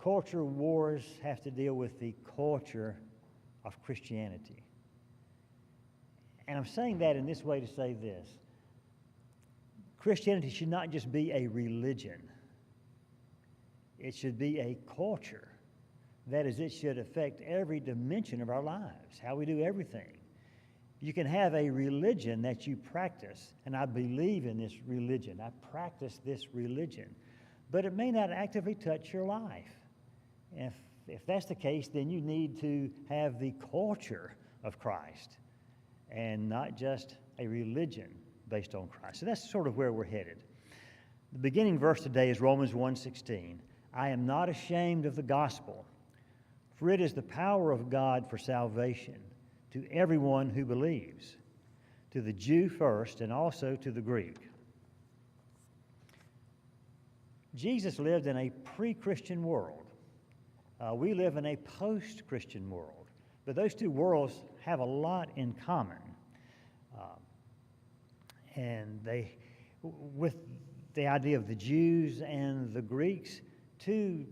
culture wars have to deal with the culture of Christianity. And I'm saying that in this way to say this. Christianity should not just be a religion. It should be a culture. That is, it should affect every dimension of our lives, how we do everything. You can have a religion that you practice, and I believe in this religion. I practice this religion. But it may not actively touch your life. If that's the case, then you need to have the culture of Christ and not just a religion based on Christ. So that's sort of where we're headed. The beginning verse today is Romans 1:16. I am not ashamed of the gospel, for it is the power of God for salvation to everyone who believes, to the Jew first and also to the Greek. Jesus lived in a pre-Christian world. We live in a post-Christian world. But those two worlds have a lot in common. And they, with the idea of the Jews and the Greeks, two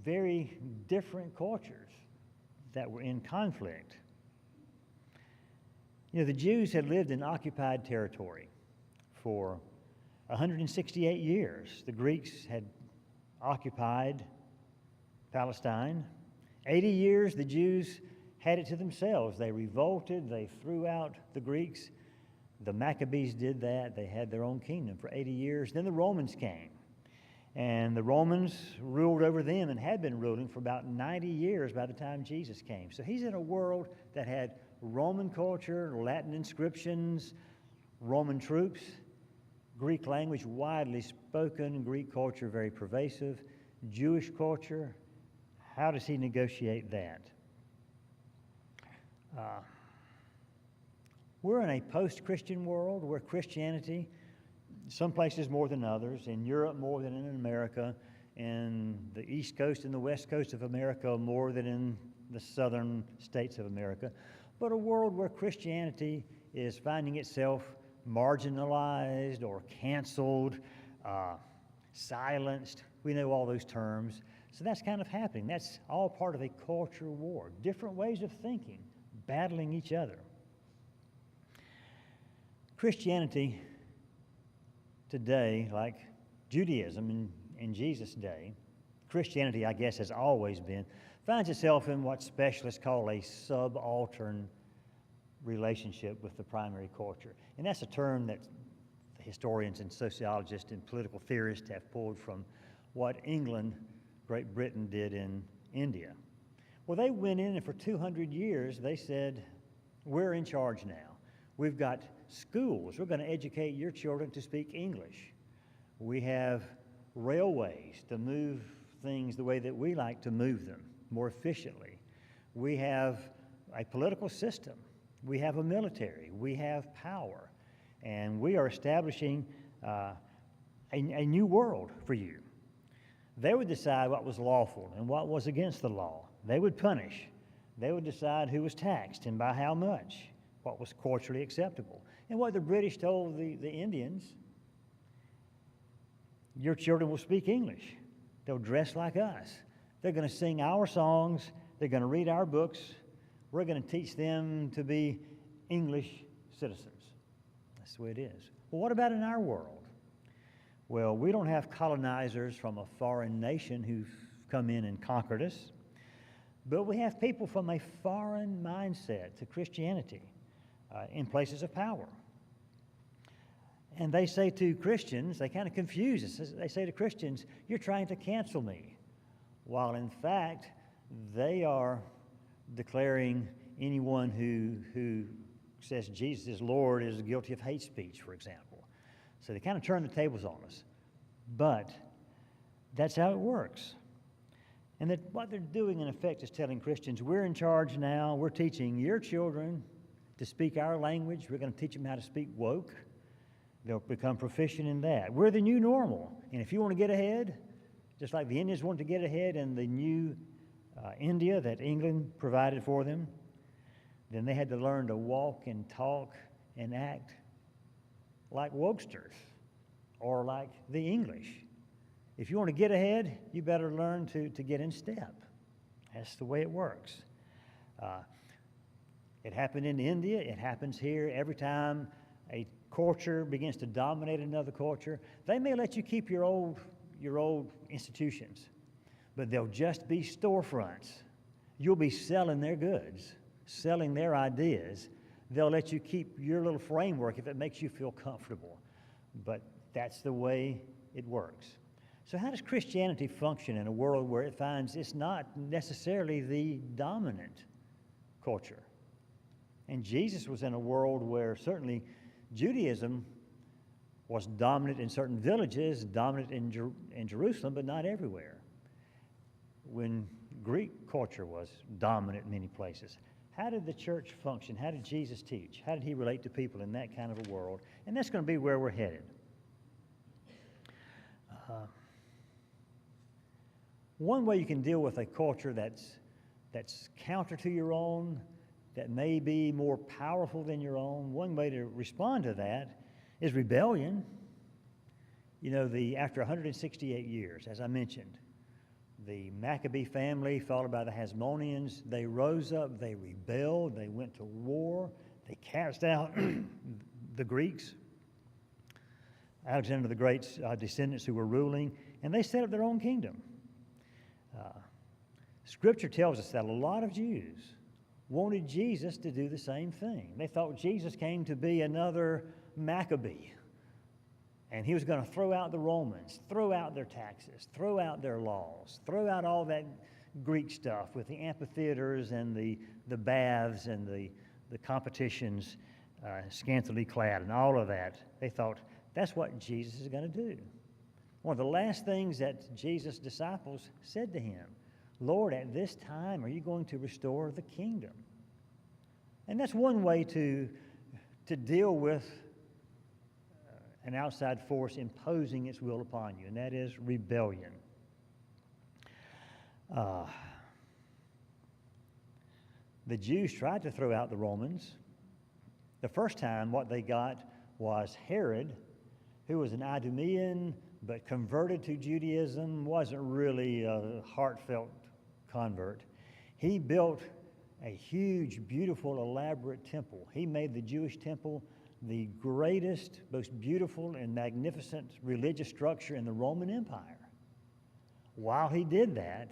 very different cultures that were in conflict. You know, the Jews had lived in occupied territory for 168 years. The Greeks had occupied Palestine. 80 years, the Jews had it to themselves. They revolted, they threw out the Greeks. The Maccabees did that. They had their own kingdom for 80 years. Then the Romans came, and the Romans ruled over them and had been ruling for about 90 years by the time Jesus came. So he's in a world that had Roman culture, Latin inscriptions, Roman troops, Greek language widely spoken, Greek culture very pervasive, Jewish culture. How does he negotiate that? We're in a post-Christian world where Christianity, some places more than others, in Europe more than in America, in the East Coast and the West Coast of America more than in the southern states of America, but a world where Christianity is finding itself marginalized or canceled, silenced. We know all those terms. So that's kind of happening. That's all part of a culture war. Different ways of thinking, battling each other. Christianity today, like Judaism in Jesus' day, Christianity, I guess, has always been, finds itself in what specialists call a subaltern relationship with the primary culture. And that's a term that historians and sociologists and political theorists have pulled from what England, Great Britain did in India. Well, they went in and for 200 years they said, we're in charge now. We've got schools. We're going to educate your children to speak English. We have railways to move things the way that we like to move them more efficiently. We have a political system. We have a military. We have power. And we are establishing a new world for you. They would decide what was lawful and what was against the law. They would punish. They would decide who was taxed and by how much, what was culturally acceptable. And what the British told the Indians, your children will speak English. They'll dress like us. They're going to sing our songs. They're going to read our books. We're going to teach them to be English citizens. That's the way it is. Well, what about in our world? Well, we don't have colonizers from a foreign nation who've come in and conquered us, but we have people from a foreign mindset to Christianity in places of power. And they say to Christians, they kind of confuse us. They say to Christians, you're trying to cancel me. While in fact, they are declaring anyone who says Jesus is Lord is guilty of hate speech, for example. So they kind of turn the tables on us. But that's how it works. And that what they're doing, in effect, is telling Christians, we're in charge now. We're teaching your children to speak our language. We're going to teach them how to speak woke. They'll become proficient in that. We're the new normal. And if you want to get ahead, just like the Indians wanted to get ahead in the new India that England provided for them, then they had to learn to walk and talk and act like wokesters or like the English. If you want to get ahead, you better learn to get in step. That's the way it works. It happened in India. It happens here. Every time a culture begins to dominate another culture, they may let you keep your old institutions, but they'll just be storefronts. You'll be selling their goods, selling their ideas. They'll let you keep your little framework if it makes you feel comfortable. But that's the way it works. So how does Christianity function in a world where it finds it's not necessarily the dominant culture? And Jesus was in a world where certainly Judaism was dominant in certain villages, dominant in Jerusalem, but not everywhere. When Greek culture was dominant in many places, how did the church function? How did Jesus teach? How did he relate to people in that kind of a world? And that's going to be where we're headed. One way you can deal with a culture that's counter to your own, that may be more powerful than your own, one way to respond to that is rebellion. You know, after 168 years, as I mentioned, the Maccabee family, followed by the Hasmoneans, they rose up, they rebelled, they went to war, they cast out the Greeks, Alexander the Great's descendants who were ruling, and they set up their own kingdom. Scripture tells us that a lot of Jews wanted Jesus to do the same thing. They thought Jesus came to be another Maccabee, and he was going to throw out the Romans, throw out their taxes, throw out their laws, throw out all that Greek stuff with the amphitheaters and the baths and the competitions, scantily clad and all of that. They thought that's what Jesus is going to do. One of the last things that Jesus' disciples said to him, Lord, at this time, are you going to restore the kingdom? And that's one way to deal with an outside force imposing its will upon you, and that is rebellion. The Jews tried to throw out the Romans. The first time, what they got was Herod, who was an Idumean, but converted to Judaism, wasn't really a heartfelt convert. He built a huge, beautiful, elaborate temple. He made the Jewish temple the greatest, most beautiful, and magnificent religious structure in the Roman Empire. While he did that,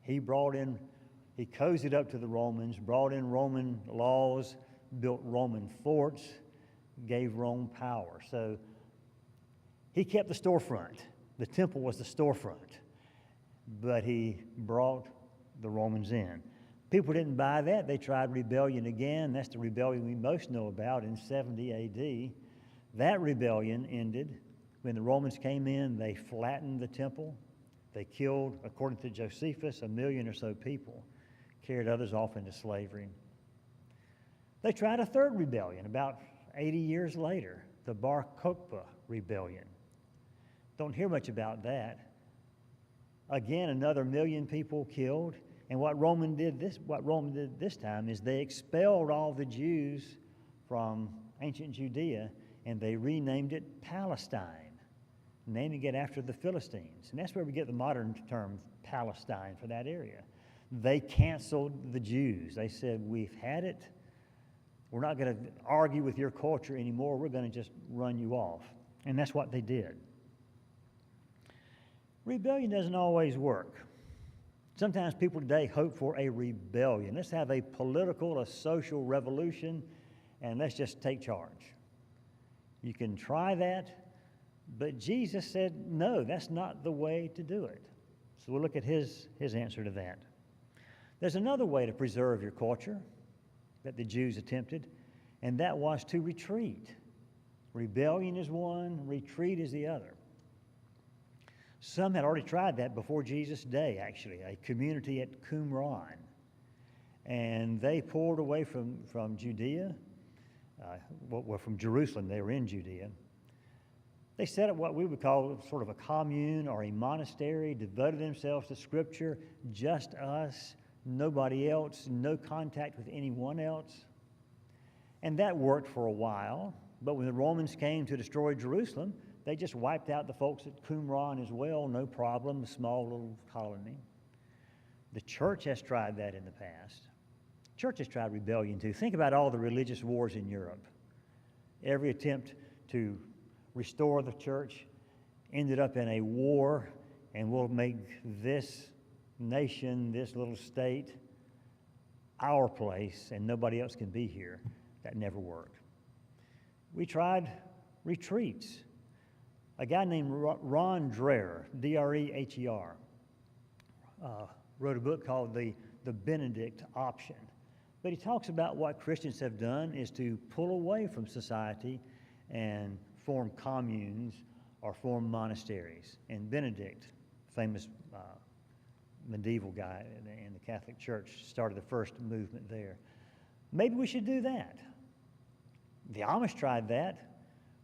he cozied up to the Romans, brought in Roman laws, built Roman forts, gave Rome power. So he kept the storefront. The temple was the storefront, but he brought the Romans in. People didn't buy that. They tried rebellion again. That's the rebellion we most know about in 70 A.D. That rebellion ended when the Romans came in. They flattened the temple. They killed, according to Josephus, 1 million or so people, carried others off into slavery. They tried a third rebellion about 80 years later, the Bar Kokhba rebellion. Don't hear much about that. Again, another 1 million people killed. And what Rome did this time is they expelled all the Jews from ancient Judea, and they renamed it Palestine, naming it after the Philistines. And that's where we get the modern term Palestine for that area. They canceled the Jews. They said, we've had it. We're not going to argue with your culture anymore. We're going to just run you off. And that's what they did. Rebellion doesn't always work. Sometimes people today hope for a rebellion. Let's have a political, a social revolution, and let's just take charge. You can try that, but Jesus said, no, that's not the way to do it. So we'll look at his answer to that. There's another way to preserve your culture that the Jews attempted, and that was to retreat. Rebellion is one, retreat is the other. Some had already tried that before Jesus' day, actually, a community at Qumran. And they poured away from Judea, from Jerusalem. They were in Judea. They set up what we would call sort of a commune or a monastery, devoted themselves to Scripture, just us, nobody else, no contact with anyone else. And that worked for a while. But when the Romans came to destroy Jerusalem, They just wiped out the folks at Qumran as well, no problem, a small little colony. The church has tried that in the past. Church has tried rebellion too. Think about all the religious wars in Europe. Every attempt to restore the church ended up in a war, and we'll make this nation, this little state, our place, and nobody else can be here. That never worked. We tried retreats. A guy named Ron Dreher, D-R-E-H-E-R, wrote a book called The Benedict Option. But he talks about what Christians have done is to pull away from society and form communes or form monasteries. And Benedict, famous medieval guy in the Catholic Church, started the first movement there. Maybe we should do that. The Amish tried that.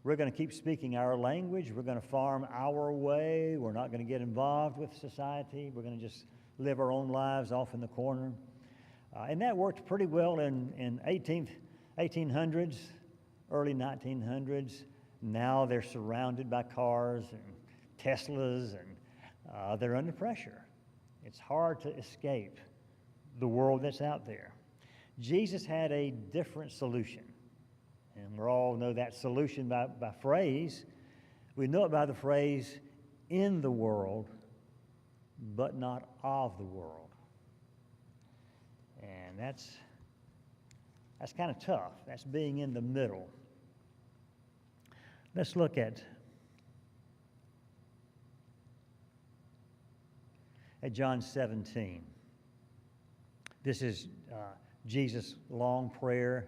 We're going to keep speaking our language. We're going to farm our way. We're not going to get involved with society. We're going to just live our own lives off in the corner. And that worked pretty well in 1800s, early 1900s. Now they're surrounded by cars and Teslas, and they're under pressure. It's hard to escape the world that's out there. Jesus had a different solution. And we all know that solution by phrase. We know it by the phrase, in the world, but not of the world. And that's kind of tough. That's being in the middle. Let's look at John 17. This is Jesus' long prayer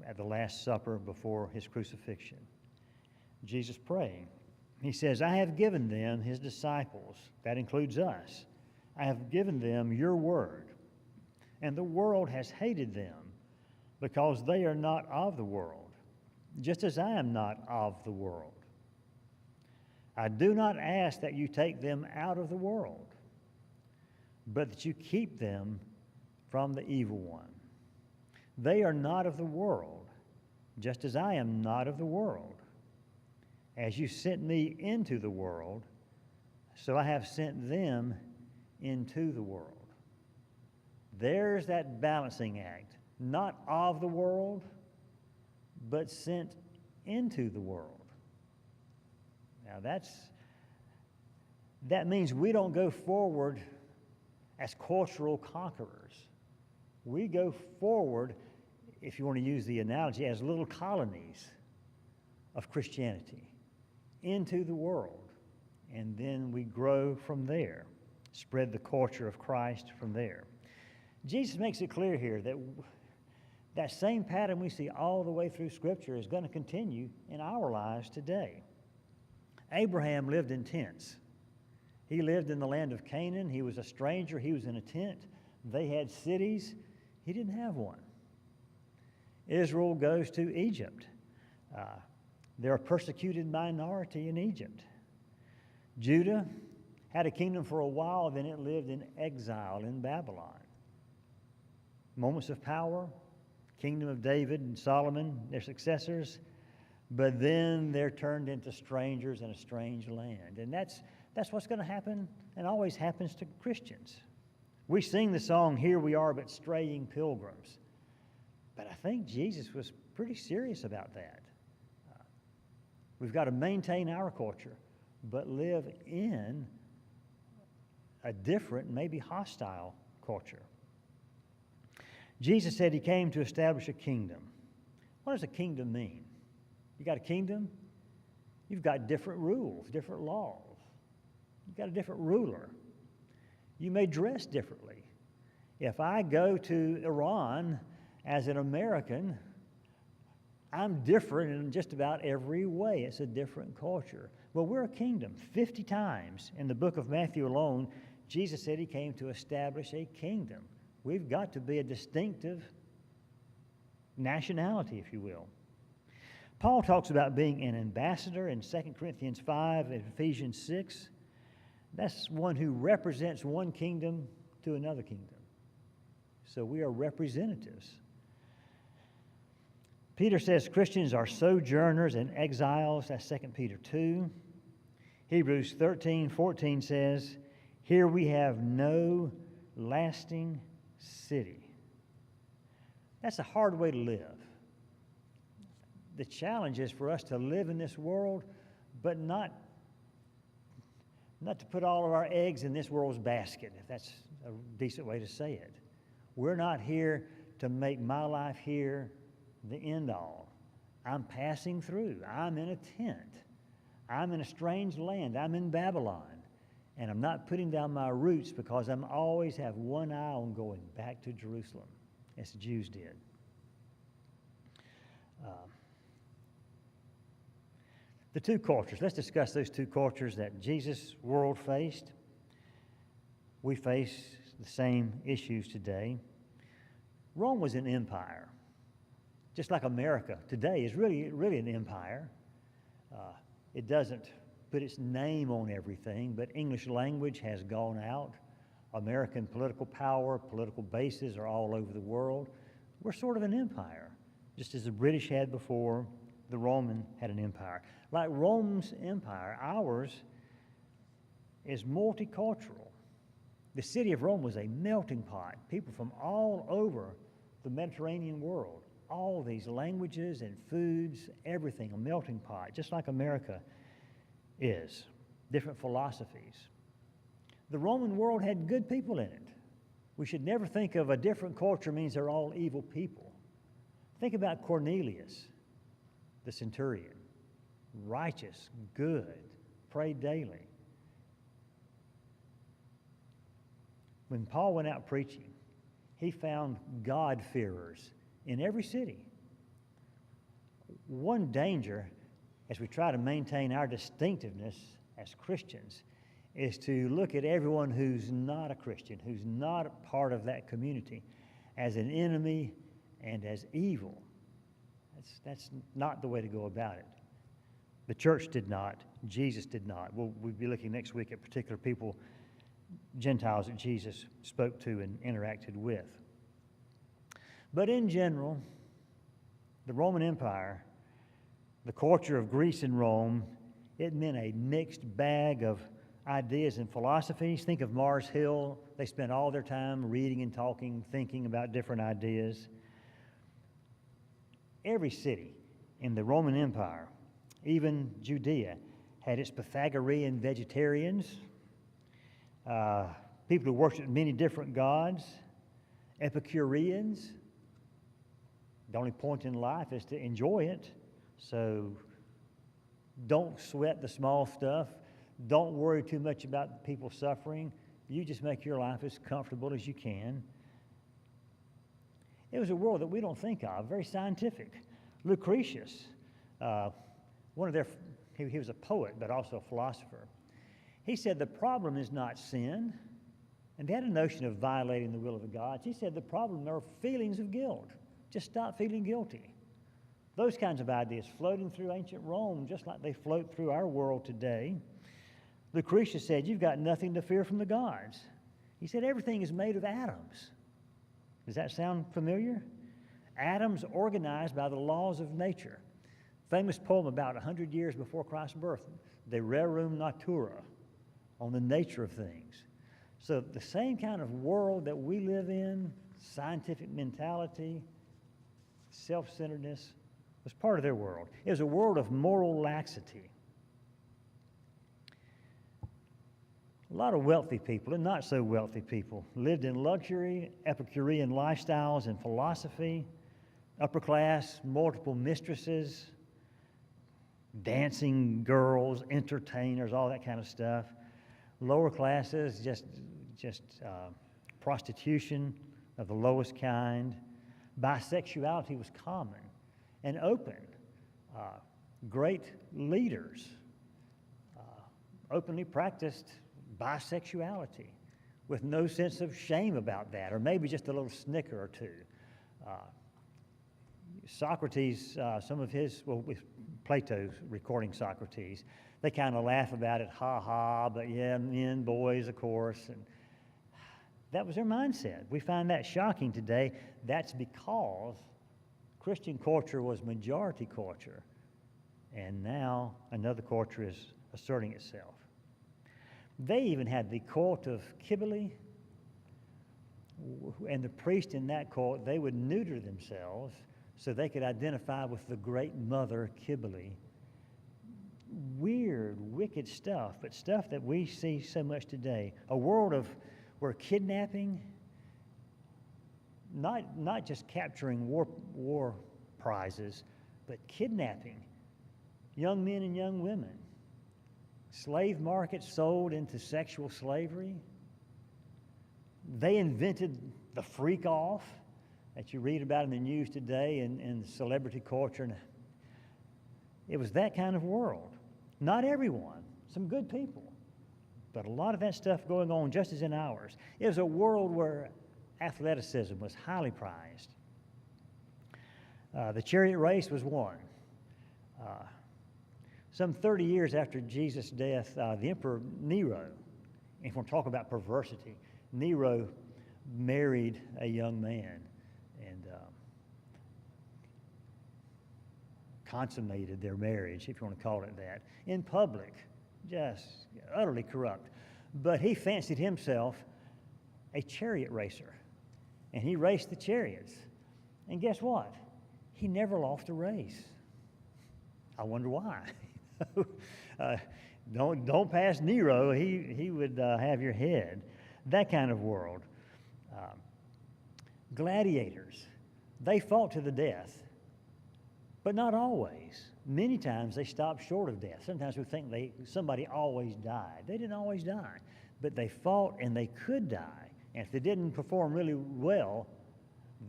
at the Last Supper before his crucifixion. Jesus praying. He says, I have given them, his disciples, that includes us, I have given them your word, and the world has hated them because they are not of the world, just as I am not of the world. I do not ask that you take them out of the world, but that you keep them from the evil one. They are not of the world, just as I am not of the world. As you sent me into the world, so I have sent them into the world. There's that balancing act, not of the world, but sent into the world. Now that means we don't go forward as cultural conquerors. We go forward, if you want to use the analogy, as little colonies of Christianity into the world. And then we grow from there, spread the culture of Christ from there. Jesus makes it clear here that that same pattern we see all the way through Scripture is going to continue in our lives today. Abraham lived in tents. He lived in the land of Canaan. He was a stranger. He was in a tent. They had cities. He didn't have one. Israel goes to Egypt. They're a persecuted minority in Egypt. Judah had a kingdom for a while, then it lived in exile in Babylon. Moments of power, kingdom of David and Solomon, their successors, but then they're turned into strangers in a strange land. And that's what's going to happen and always happens to Christians. We sing the song, Here We Are But Straying Pilgrims. But I think Jesus was pretty serious about that. We've got to maintain our culture, but live in a different, maybe hostile culture. Jesus said he came to establish a kingdom. What does a kingdom mean? You got a kingdom? You've got different rules, different laws. You've got a different ruler. You may dress differently. If I go to Iran as an American, I'm different in just about every way. It's a different culture. Well, we're a kingdom. 50 times in the book of Matthew alone, Jesus said he came to establish a kingdom. We've got to be a distinctive nationality, if you will. Paul talks about being an ambassador in 2 Corinthians 5 and Ephesians 6. That's one who represents one kingdom to another kingdom. So we are representatives. Peter says Christians are sojourners and exiles. That's 2 Peter 2. Hebrews 13:14 says, here we have no lasting city. That's a hard way to live. The challenge is for us to live in this world, but not to put all of our eggs in this world's basket, if that's a decent way to say it. We're not here to make my life here the end all. I'm passing through. I'm in a tent. I'm in a strange land. I'm in Babylon. And I'm not putting down my roots because I'm always have one eye on going back to Jerusalem, as the Jews did. The two cultures. Let's discuss those two cultures that Jesus' world faced. We face the same issues today. Rome was an empire, just like America today is really an empire. It doesn't put its name on everything, but English language has gone out. American political power, political bases are all over the world. We're sort of an empire, just as the British had before, the Roman had an empire. Like Rome's empire, ours is multicultural. The city of Rome was a melting pot. People from all over the Mediterranean world, all these languages and foods, everything, a melting pot, just like America is. Different philosophies. The Roman world had good people in it. We should never think of a different culture means they're all evil people. Think about Cornelius, the centurion. Righteous, good, prayed daily. When Paul went out preaching, he found God-fearers in every city. One danger, as we try to maintain our distinctiveness as Christians, is to look at everyone who's not a Christian, who's not a part of that community, as an enemy and as evil. That's not the way to go about it. The church did not. Jesus did not. We'll be looking next week at particular people, Gentiles that Jesus spoke to and interacted with. But in general, the Roman Empire, the culture of Greece and Rome, it meant a mixed bag of ideas and philosophies. Think of Mars Hill. They spent all their time reading and talking, thinking about different ideas. Every city in the Roman Empire, even Judea, had its Pythagorean vegetarians, people who worshiped many different gods, Epicureans. The only point in life is to enjoy it. So don't sweat the small stuff. Don't worry too much about people suffering. You just make your life as comfortable as you can. It was a world that we don't think of, very scientific. Lucretius, he was a poet, but also a philosopher. He said the problem is not sin, and they had a notion of violating the will of the gods. He said the problem are feelings of guilt. Just stop feeling guilty. Those kinds of ideas floating through ancient Rome, just like they float through our world today. Lucretius said, you've got nothing to fear from the gods. He said everything is made of atoms. Does that sound familiar? Atoms organized by the laws of nature. Famous poem about 100 years before Christ's birth, De Rerum Natura, on the nature of things. So the same kind of world that we live in, scientific mentality, self-centeredness, was part of their world. It was a world of moral laxity. A lot of wealthy people and not so wealthy people lived in luxury, Epicurean lifestyles and philosophy, upper class, multiple mistresses, dancing girls, entertainers, all that kind of stuff. Lower classes, just prostitution of the lowest kind. Bisexuality was common and open. Great leaders openly practiced bisexuality with no sense of shame about that, or maybe just a little snicker or two. Socrates, some of his, Plato's recording Socrates, they kind of laugh about it, ha ha, but yeah, men, boys, of course. And that was their mindset. We find that shocking today. That's because Christian culture was majority culture, and now another culture is asserting itself. They even had the cult of Cybele, and the priest in that cult, they would neuter themselves so they could identify with the great mother Cybele. Weird, wicked stuff, but stuff that we see so much today. A world of where kidnapping, not just capturing war prizes, but kidnapping young men and young women. Slave markets sold into sexual slavery. They invented the freak off that you read about in the news today in celebrity culture. And it was that kind of world. Not everyone, some good people, but a lot of that stuff going on just as in ours. It was a world where athleticism was highly prized. The chariot race was one. Some 30 years after Jesus' death, the Emperor Nero, if we're talking about perversity, Nero married a young man and consummated their marriage, if you want to call it that, in public, just utterly corrupt. But he fancied himself a chariot racer, and he raced the chariots. And guess what? He never lost a race. I wonder why. Don't pass Nero. He would have your head. That kind of world. Gladiators, they fought to the death, but not always. Many times they stopped short of death. Sometimes we think somebody always died. They didn't always die, but they fought and they could die. And if they didn't perform really well,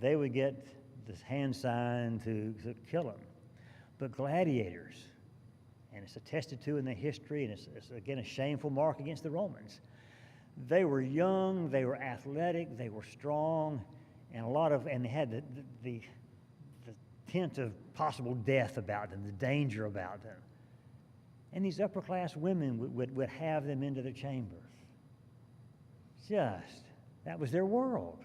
they would get this hand sign to kill them. But gladiators, and it's attested to in the history, and it's again a shameful mark against the Romans. They were young, they were athletic, they were strong, and they had the tint of possible death about them, the danger about them. And these upper class women would have them into their chambers. That was their world.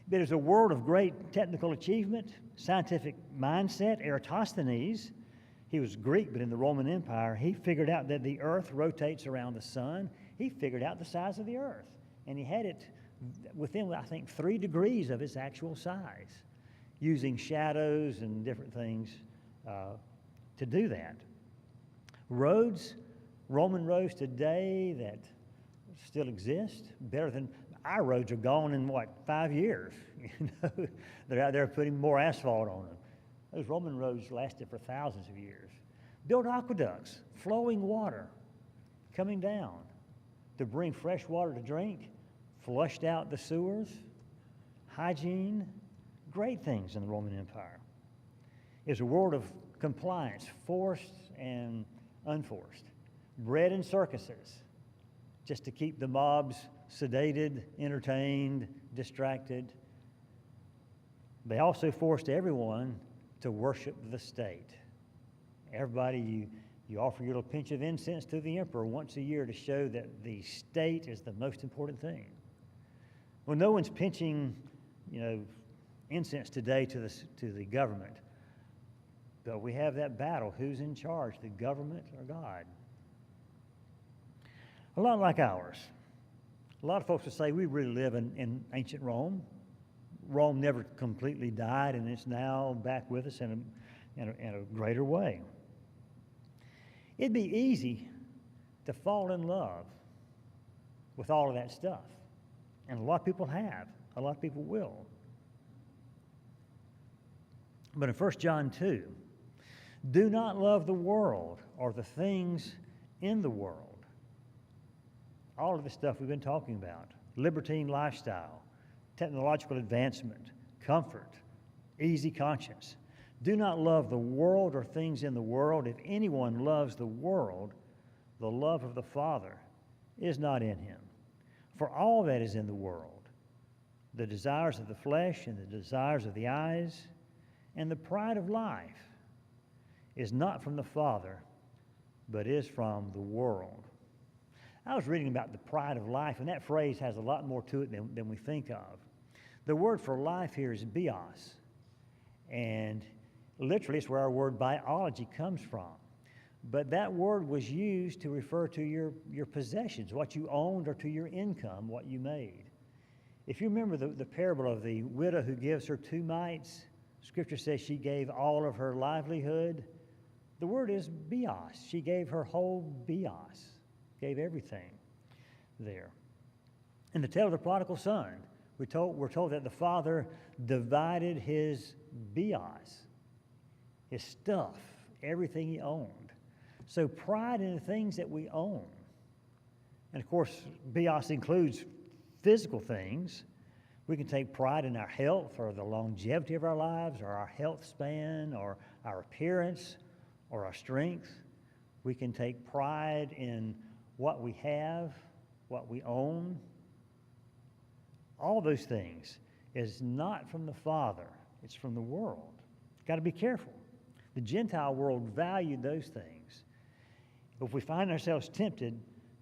But it was a world of great technical achievement, scientific mindset. Eratosthenes, he was Greek, but in the Roman Empire, he figured out that the earth rotates around the sun. He figured out the size of the earth, and he had it within, I think, 3 degrees of its actual size, using shadows and different things to do that. Roads, Roman roads today that still exist, better than our roads are gone in, 5 years? They're out there putting more asphalt on them. Those Roman roads lasted for thousands of years. Built aqueducts, flowing water coming down to bring fresh water to drink, flushed out the sewers, hygiene, great things in the Roman Empire. It was a world of compliance, forced and unforced. Bred in circuses, just to keep the mobs sedated, entertained, distracted. They also forced everyone to worship the state. Everybody, you offer your little pinch of incense to the emperor once a year to show that the state is the most important thing. Well, no one's pinching, incense today to the government. But we have that battle. Who's in charge, the government or God? A lot like ours. A lot of folks will say we really live in ancient Rome. Rome never completely died, and it's now back with us in a greater way. It'd be easy to fall in love with all of that stuff. And a lot of people have. A lot of people will. But in 1 John 2, do not love the world or the things in the world. All of the stuff we've been talking about. Libertine lifestyle, technological advancement, comfort, easy conscience. Do not love the world or things in the world. If anyone loves the world, the love of the Father is not in him. For all that is in the world, the desires of the flesh and the desires of the eyes and the pride of life, is not from the Father, but is from the world. I was reading about the pride of life, and that phrase has a lot more to it than we think of. The word for life here is bios. And literally, it's where our word biology comes from. But that word was used to refer to your possessions, what you owned, or to your income, what you made. If you remember the parable of the widow who gives her 2 mites, Scripture says she gave all of her livelihood. The word is bios. She gave her whole bios, gave everything there. In the tale of the prodigal son, we're told that the father divided his bios, his stuff, everything he owned. So pride in the things that we own. And of course, bios includes physical things. We can take pride in our health or the longevity of our lives or our health span or our appearance or our strength. We can take pride in what we have, what we own. All those things is not from the Father. It's from the world. Got to be careful. The Gentile world valued those things. If we find ourselves tempted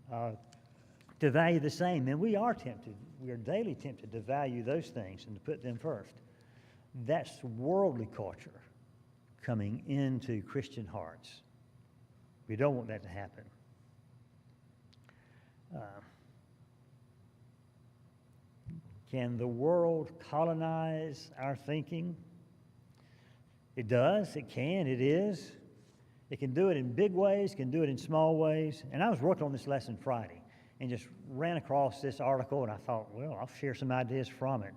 to value the same, and we are tempted, we are daily tempted to value those things and to put them first. That's worldly culture coming into Christian hearts. We don't want that to happen. Can the world colonize our thinking? It does, it can, it is. It can do it in big ways, can do it in small ways. And I was working on this lesson Friday and just ran across this article, and I thought, well, I'll share some ideas from it.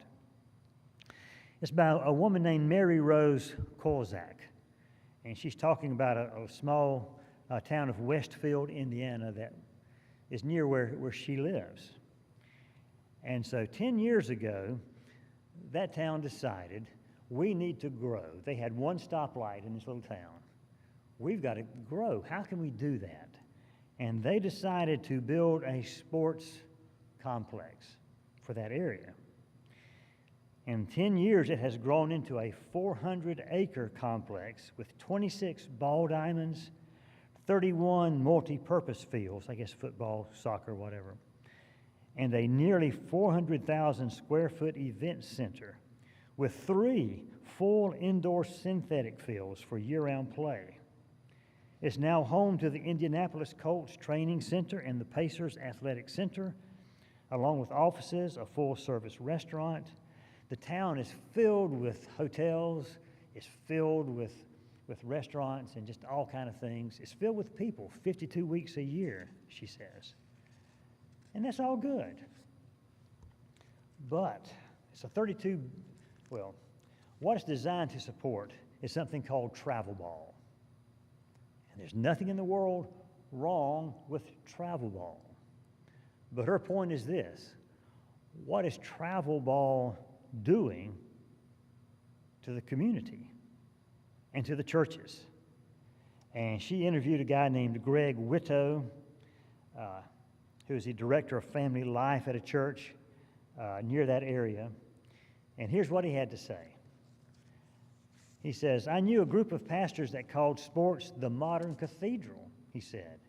It's by a woman named Mary Rose Kozak, and she's talking about a small town of Westfield, Indiana, that is near where she lives. And so 10 years ago, that town decided we need to grow. They had one stoplight in this little town. We've got to grow. How can we do that? And they decided to build a sports complex for that area. In 10 years, it has grown into a 400-acre complex with 26 ball diamonds, 31 multi-purpose fields, I guess football, soccer, whatever, and a nearly 400,000 square foot event center with 3 full indoor synthetic fields for year-round play. It's now home to the Indianapolis Colts Training Center and the Pacers Athletic Center, along with offices, a full-service restaurant. The town is filled with hotels. It's filled with restaurants and just all kind of things. It's filled with people 52 weeks a year, she says. And that's all good. But it's what it's designed to support is something called travel ball. And there's nothing in the world wrong with travel ball. But her point is this: what is travel ball doing to the community and to the churches? And she interviewed a guy named Greg Whitto, who is the director of family life at a church near that area. And here's what he had to say. He says, "I knew a group of pastors that called sports the modern cathedral," he said.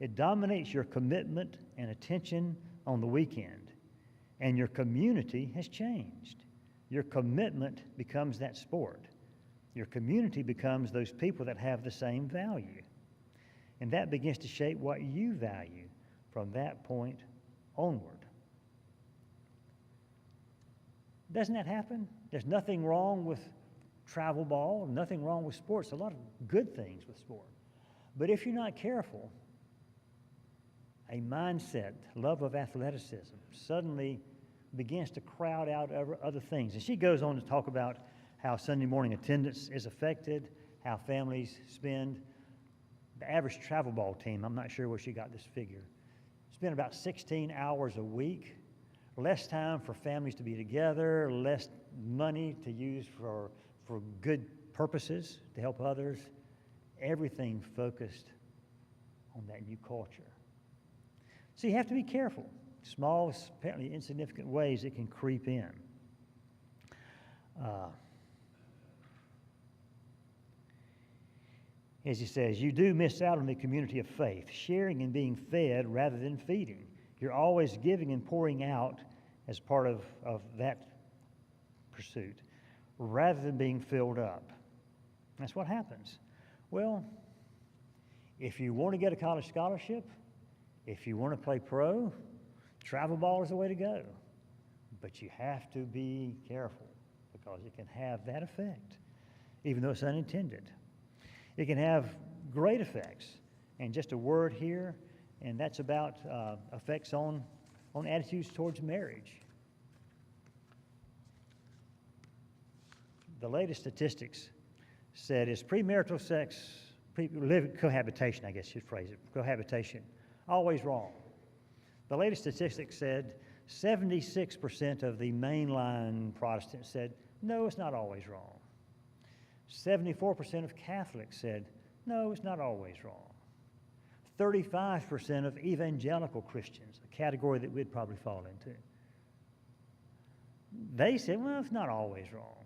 "It dominates your commitment and attention on the weekend, and your community has changed. Your commitment becomes that sport. Your community becomes those people that have the same value. And that begins to shape what you value from that point onward." Doesn't that happen? There's nothing wrong with travel ball, nothing wrong with sports, a lot of good things with sport. But if you're not careful, a mindset, love of athleticism, suddenly begins to crowd out other things. And she goes on to talk about how Sunday morning attendance is affected, how families spend. The average travel ball team, I'm not sure where she got this figure, spend about 16 hours a week, less time for families to be together, less money to use for good purposes, to help others, everything focused on that new culture. So you have to be careful. Small, apparently insignificant ways it can creep in. As he says, you do miss out on the community of faith, sharing and being fed rather than feeding. You're always giving and pouring out as part of that pursuit, rather than being filled up. That's what happens. Well, if you want to get a college scholarship, if you want to play pro, travel ball is the way to go. But you have to be careful because it can have that effect, even though it's unintended. It can have great effects. And just a word here, and that's about effects on attitudes towards marriage. The latest statistics said is premarital sex, cohabitation, I guess you should phrase it, cohabitation, always wrong. The latest statistics said 76% of the mainline Protestants said, no, it's not always wrong. 74% of Catholics said, no, it's not always wrong. 35% of evangelical Christians, a category that we'd probably fall into, they said, well, it's not always wrong.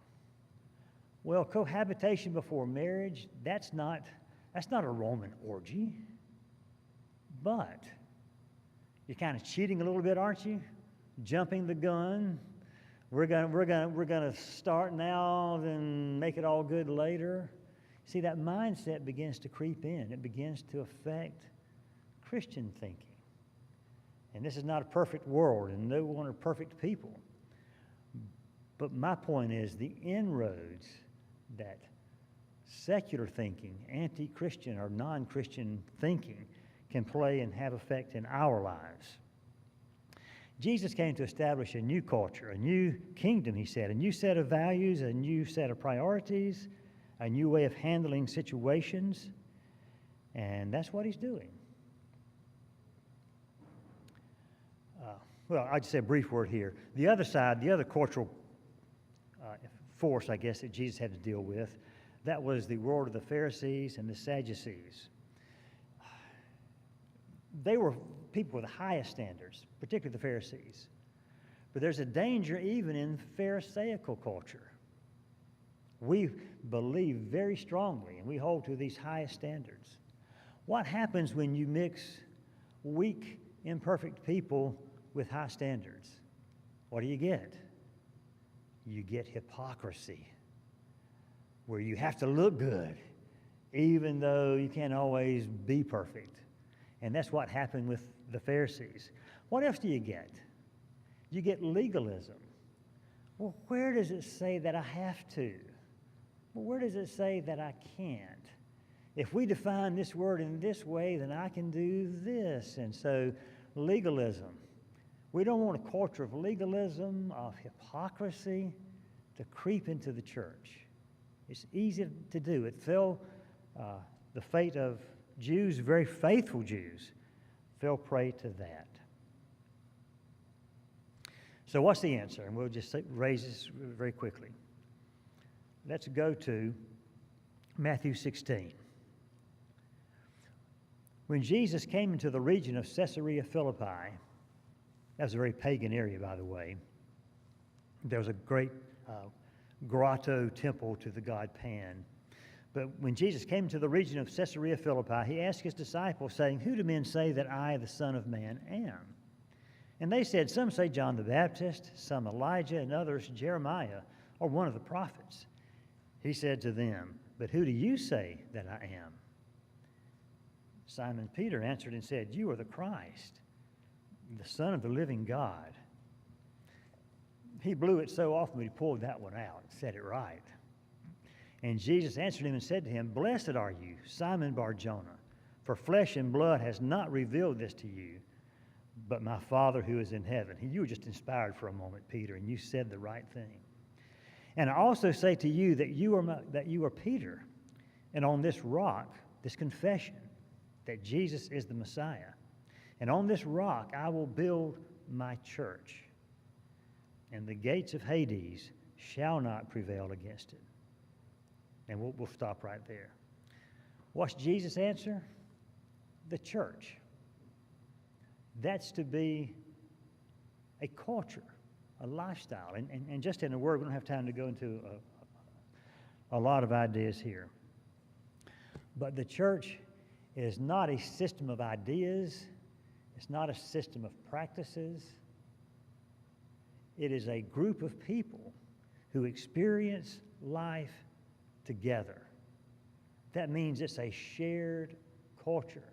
Well, cohabitation before marriage, that's not a Roman orgy. But you're kind of cheating a little bit, aren't you? Jumping the gun. We're gonna start now, then make it all good later. See, that mindset begins to creep in. It begins to affect Christian thinking. And this is not a perfect world, and no one are perfect people. But my point is the inroads that secular thinking, anti-Christian or non-Christian thinking can play and have effect in our lives. Jesus came to establish a new culture, a new kingdom, he said, a new set of values, a new set of priorities, a new way of handling situations, and that's what he's doing. Well, I'll just say a brief word here. The other side, the other cultural force, I guess, that Jesus had to deal with, that was the world of the Pharisees and the Sadducees. They were people with the highest standards, particularly the Pharisees. But there's a danger even in Pharisaical culture. We believe very strongly and we hold to these highest standards. What happens when you mix weak, imperfect people with high standards? What do you get? You get hypocrisy, where you have to look good, even though you can't always be perfect. And that's what happened with the Pharisees. What else do you get? You get legalism. Well, where does it say that I have to? Well, where does it say that I can't? If we define this word in this way, then I can do this. And so legalism. We don't want a culture of legalism, of hypocrisy to creep into the church. It's easy to do. It fell, the fate of Jews, very faithful Jews, fell prey to that. So what's the answer? And we'll just raise this very quickly. Let's go to Matthew 16. When Jesus came into the region of Caesarea Philippi, that was a very pagan area, by the way. There was a great grotto temple to the god Pan. But when Jesus came to the region of Caesarea Philippi, he asked his disciples, saying, "Who do men say that I, the Son of Man, am?" And they said, "Some say John the Baptist, some Elijah, and others Jeremiah, or one of the prophets." He said to them, "But who do you say that I am?" Simon Peter answered and said, "You are the Christ, the Son of the living God." He blew it so often he pulled that one out and said it right. And Jesus answered him and said to him, "Blessed are you, Simon Bar-Jonah, for flesh and blood has not revealed this to you, but my Father who is in heaven." You were just inspired for a moment, Peter, and you said the right thing. "And I also say to you that you are Peter, and on this rock, this confession that Jesus is the Messiah, and on this rock I will build my church, and the gates of Hades shall not prevail against it." And we'll stop right there. What's Jesus' answer? The church. That's to be a culture, a lifestyle. And just in a word, we don't have time to go into a lot of ideas here. But the church is not a system of ideas. It's not a system of practices. It is a group of people who experience life together. That means it's a shared culture.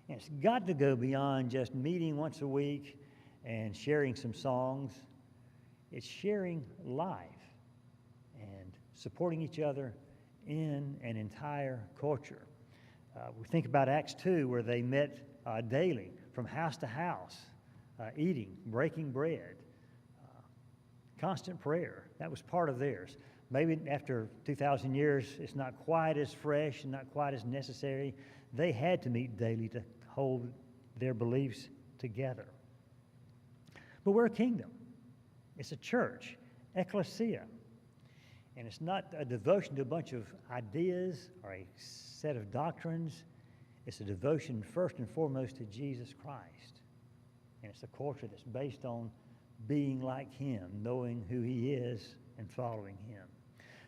And it's got to go beyond just meeting once a week and sharing some songs. It's sharing life and supporting each other in an entire culture. We think about Acts 2, where they met daily from house to house, eating, breaking bread, constant prayer. That was part of theirs. Maybe after 2,000 years, it's not quite as fresh and not quite as necessary. They had to meet daily to hold their beliefs together. But we're a kingdom. It's a church, ecclesia. And it's not a devotion to a bunch of ideas or a set of doctrines. It's a devotion first and foremost to Jesus Christ. And it's a culture that's based on being like Him, knowing who He is and following Him.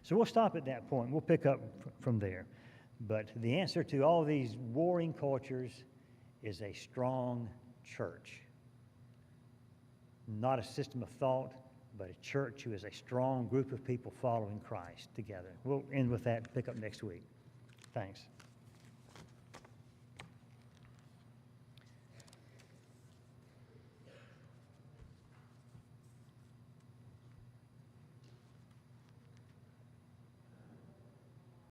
So we'll stop at that point. We'll pick up from there. But the answer to all these warring cultures is a strong church. Not a system of thought, but a church who is a strong group of people following Christ together. We'll end with that and pick up next week. Thanks.